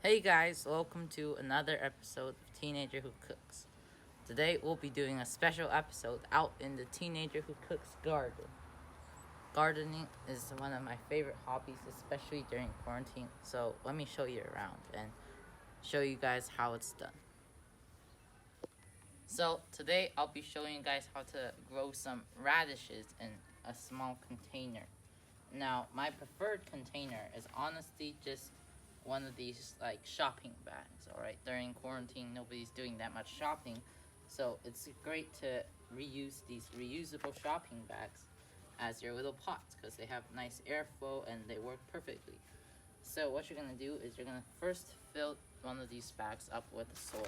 Hey guys, welcome to another episode of Teenager Who Cooks. Today we'll be doing a special episode out in the Teenager Who Cooks garden. Gardening is one of my favorite hobbies, especially during quarantine, so let me show you around and show you guys how it's done. So today I'll be showing you guys how to grow some radishes in a small container. Now, my preferred container is honestly just one of these like shopping bags. Alright, during quarantine nobody's doing that much shopping, so it's great to reuse these reusable shopping bags as your little pots because they have nice airflow and they work perfectly. So what you're gonna do is you're gonna first fill one of these bags up with soil.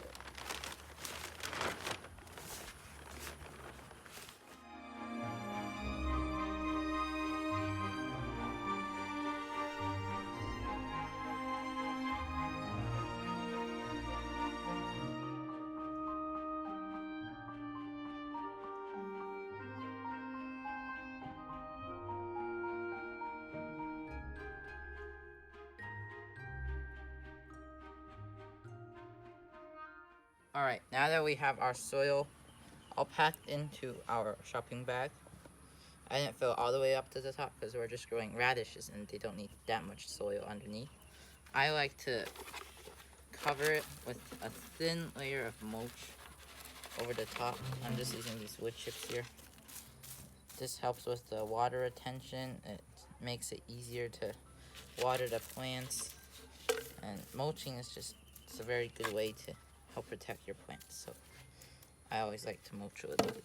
Alright, now that we have our soil all packed into our shopping bag, I didn't fill all the way up to the top because we're just growing radishes and they don't need that much soil underneath. I like to cover it with a thin layer of mulch over the top. I'm just using these wood chips here. This helps with the water retention. It makes it easier to water the plants. And mulching is it's a very good way to help protect your plants. So I always like to mulch a little bit.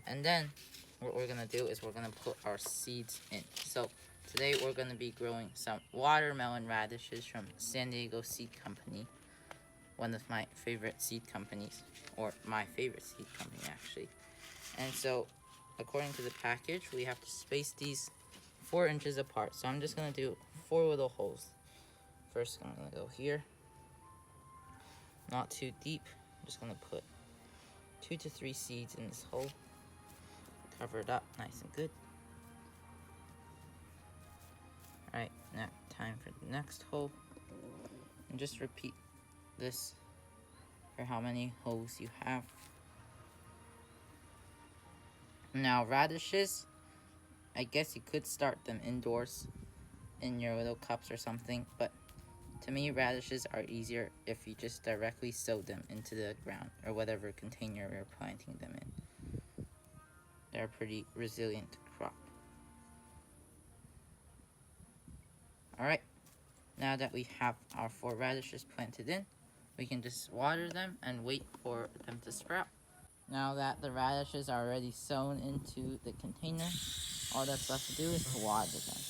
And then what we're gonna do is we're gonna put our seeds in. So today we're gonna be growing some watermelon radishes from San Diego Seed Company, one of my favorite seed companies, or my favorite seed company actually. And so according to the package, we have to space these 4 inches apart. So I'm just gonna do 4 little holes. First I'm gonna go here, not too deep. I'm just gonna put 2 to 3 seeds in this hole. Cover it up nice and good. Alright, now time for the next hole. And just repeat this for how many holes you have. Now radishes, I guess you could start them indoors in your little cups or something, but to me radishes are easier if you just directly sow them into the ground or whatever container you're planting them in. They're a pretty resilient crop. Alright, now that we have our 4 radishes planted in, we can just water them and wait for them to sprout. Now that the radishes are already sown into the container, all that's left to do is to water them.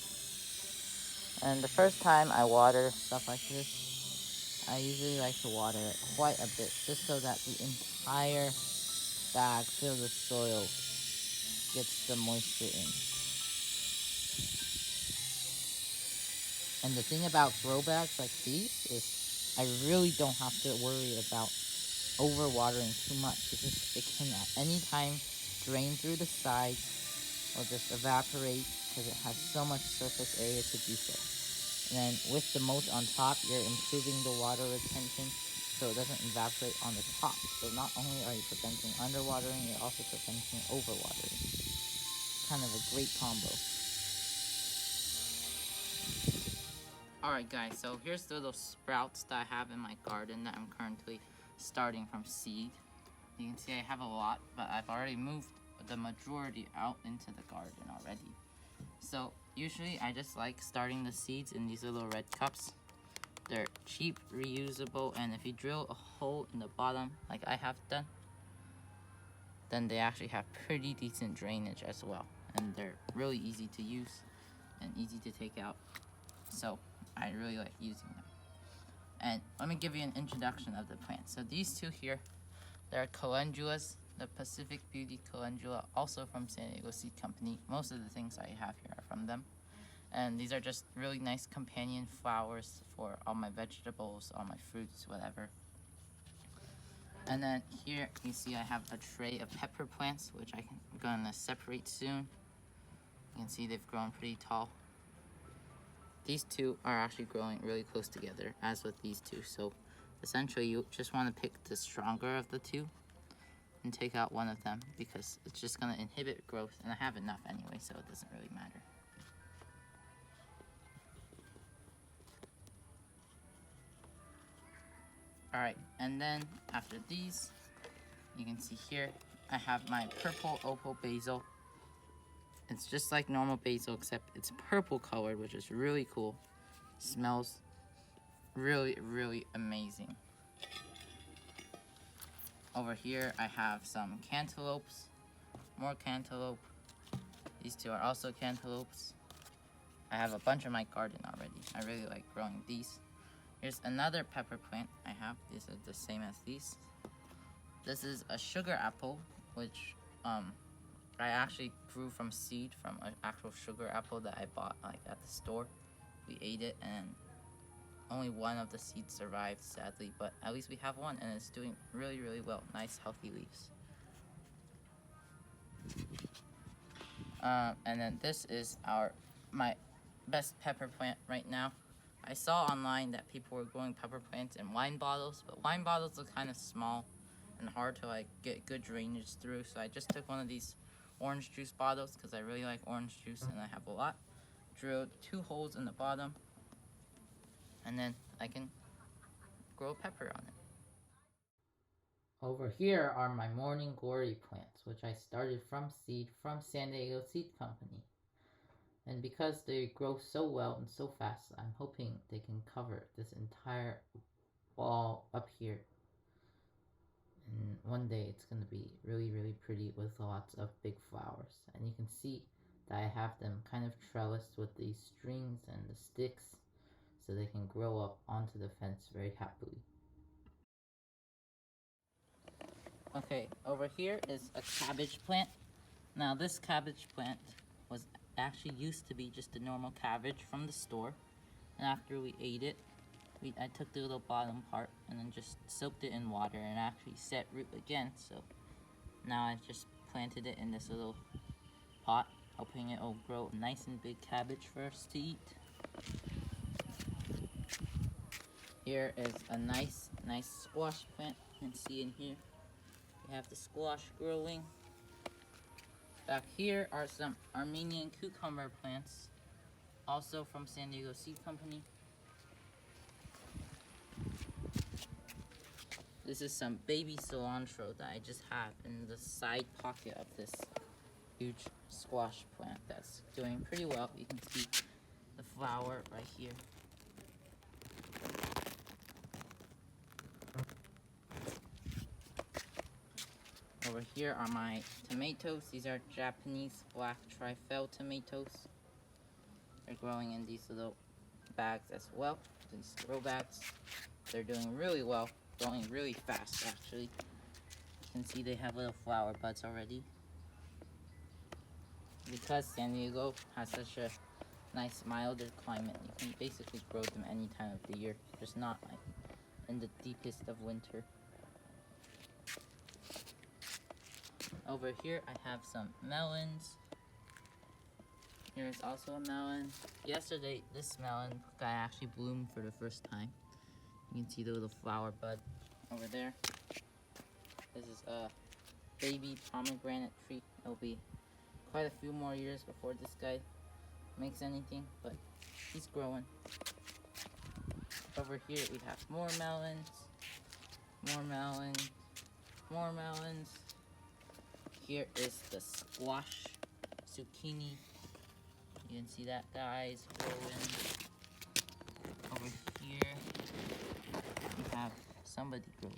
And the first time I water stuff like this, I usually like to water it quite a bit, just so that the entire bag filled with soil gets the moisture in. And the thing about grow bags like these is I really don't have to worry about overwatering too much because it can at any time drain through the sides or just evaporate because it has so much surface area to do so. And then with the mulch on top, you're improving the water retention so it doesn't evaporate on the top. So not only are you preventing underwatering, you're also preventing overwatering. Kind of a great combo. Alright guys, so here's the little sprouts that I have in my garden that I'm currently starting from seed. You can see I have a lot, but I've already moved the majority out into the garden already. So usually I just like starting the seeds in these little red cups. They're cheap, reusable, and if you drill a hole in the bottom like I have done, then they actually have pretty decent drainage as well. And they're really easy to use and easy to take out. So I really like using them. And let me give you an introduction of the plant. So these two here, they're calendulas, the Pacific Beauty calendula, also from San Diego Seed Company. Most of the things I have here are from them. And these are just really nice companion flowers for all my vegetables, all my fruits, whatever. And then here you see I have a tray of pepper plants, which I'm gonna separate soon. You can see they've grown pretty tall. these two are actually growing really close together, as with these two. So essentially you just want to pick the stronger of the two and take out one of them, because it's just going to inhibit growth, and I have enough anyway, so it doesn't really matter. Alright, and then after these, you can see here, I have my purple opal basil. It's just like normal basil, except it's purple colored, which is really cool. Smells really, really amazing. Over here, I have some cantaloupes, more cantaloupe. These two are also cantaloupes. I have a bunch in my garden already. I really like growing these. Here's another pepper plant I have. These are the same as these. This is a sugar apple, which I actually grew from seed from an actual sugar apple that I bought like at the store. We ate it and only one of the seeds survived, sadly, but at least we have one and it's doing really, really well. Nice, healthy leaves. And then this is my best pepper plant right now. I saw online that people were growing pepper plants in wine bottles, but wine bottles look kind of small and hard to like get good drainage through, so I just took one of these orange juice bottles because I really like orange juice and I have a lot. Drilled 2 holes in the bottom, and then I can grow pepper on it. Over here are my morning glory plants, which I started from seed from San Diego Seed Company. And because they grow so well and so fast, I'm hoping they can cover this entire wall up here. And one day it's going to be really, really pretty with lots of big flowers. And you can see that I have them kind of trellised with these strings and the sticks so they can grow up onto the fence very happily. Okay, over here is a cabbage plant. Now this cabbage plant was actually used to be just a normal cabbage from the store. And after we ate it, I took the little bottom part and then just soaked it in water and actually set root again. So now I've just planted it in this little pot, hoping it will grow a nice and big cabbage for us to eat. Here is a nice squash plant. You can see in here, we have the squash growing. Back here are some Armenian cucumber plants, also from San Diego Seed Company. This is some baby cilantro that I just have in the side pocket of this huge squash plant that's doing pretty well. You can see the flower right here. Over here are my tomatoes. These are Japanese black trifle tomatoes. They're growing in these little bags as well, these grow bags. They're doing really well, growing really fast actually. You can see they have little flower buds already. Because San Diego has such a nice milder climate, you can basically grow them any time of the year, just not like in the deepest of winter. Over here I have some melons. Here's also a melon. Yesterday this melon guy actually bloomed for the first time. You can see the little flower bud over there. This is a baby pomegranate tree. It'll be quite a few more years before this guy makes anything, but he's growing. Over here we have more melons, more melons, more melons. Here is the squash, zucchini. You can see that guy's growing. Over here we have somebody growing.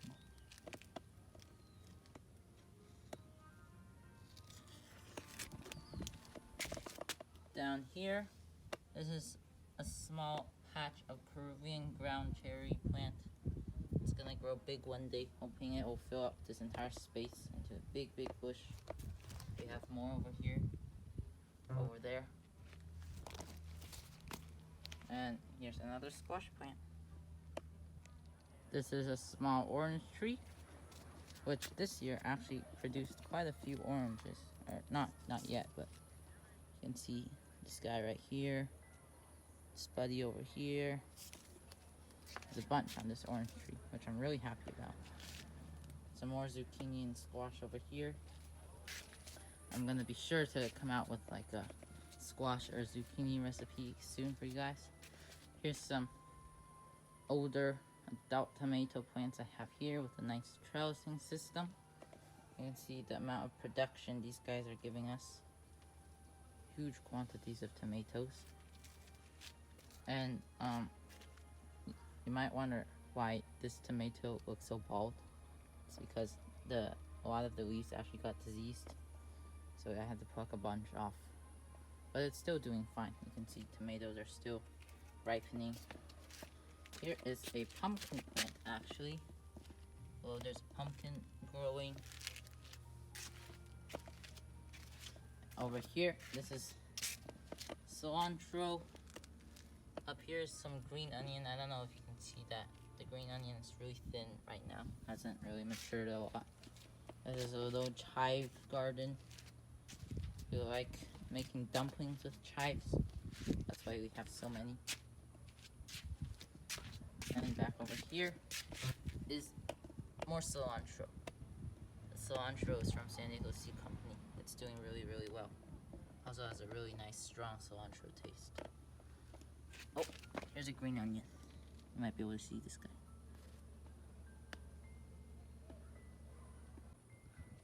Down here, this is a small patch of Peruvian ground cherry plant. It's gonna grow big one day, hoping it will fill up this entire space into a big, big bush. We have more over here, over there. And here's another squash plant. This is a small orange tree, which this year actually produced quite a few oranges. Or not yet, but you can see this guy right here. Spuddy over here. There's a bunch on this orange tree, which I'm really happy about. Some more zucchini and squash over here. I'm gonna be sure to come out with like a squash or zucchini recipe soon for you guys. Here's some older adult tomato plants I have here with a nice trellising system. You can see the amount of production these guys are giving us. Huge quantities of tomatoes. And you might wonder why this tomato looks so bald. It's because a lot of the leaves actually got diseased, so I had to pluck a bunch off. But it's still doing fine. You can see tomatoes are still ripening. Here is a pumpkin plant actually. Well, there's a pumpkin growing. Over here, this is cilantro. Up here is some green onion. I don't know if you can see that. The green onion is really thin right now. Hasn't really matured a lot. This is a little chive garden. If you like making dumplings with chives, that's why we have so many. And back over here is more cilantro. The cilantro is from San Diego Seed Company. It's doing really, really well. Also has a really nice, strong cilantro taste. Oh, here's a green onion. You might be able to see this guy.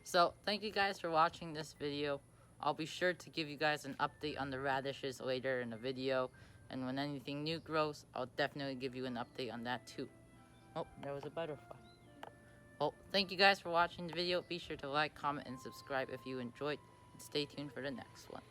So, thank you guys for watching this video. I'll be sure to give you guys an update on the radishes later in the video. And when anything new grows, I'll definitely give you an update on that too. Oh, there was a butterfly. Well, thank you guys for watching the video. Be sure to like, comment, and subscribe if you enjoyed. And stay tuned for the next one.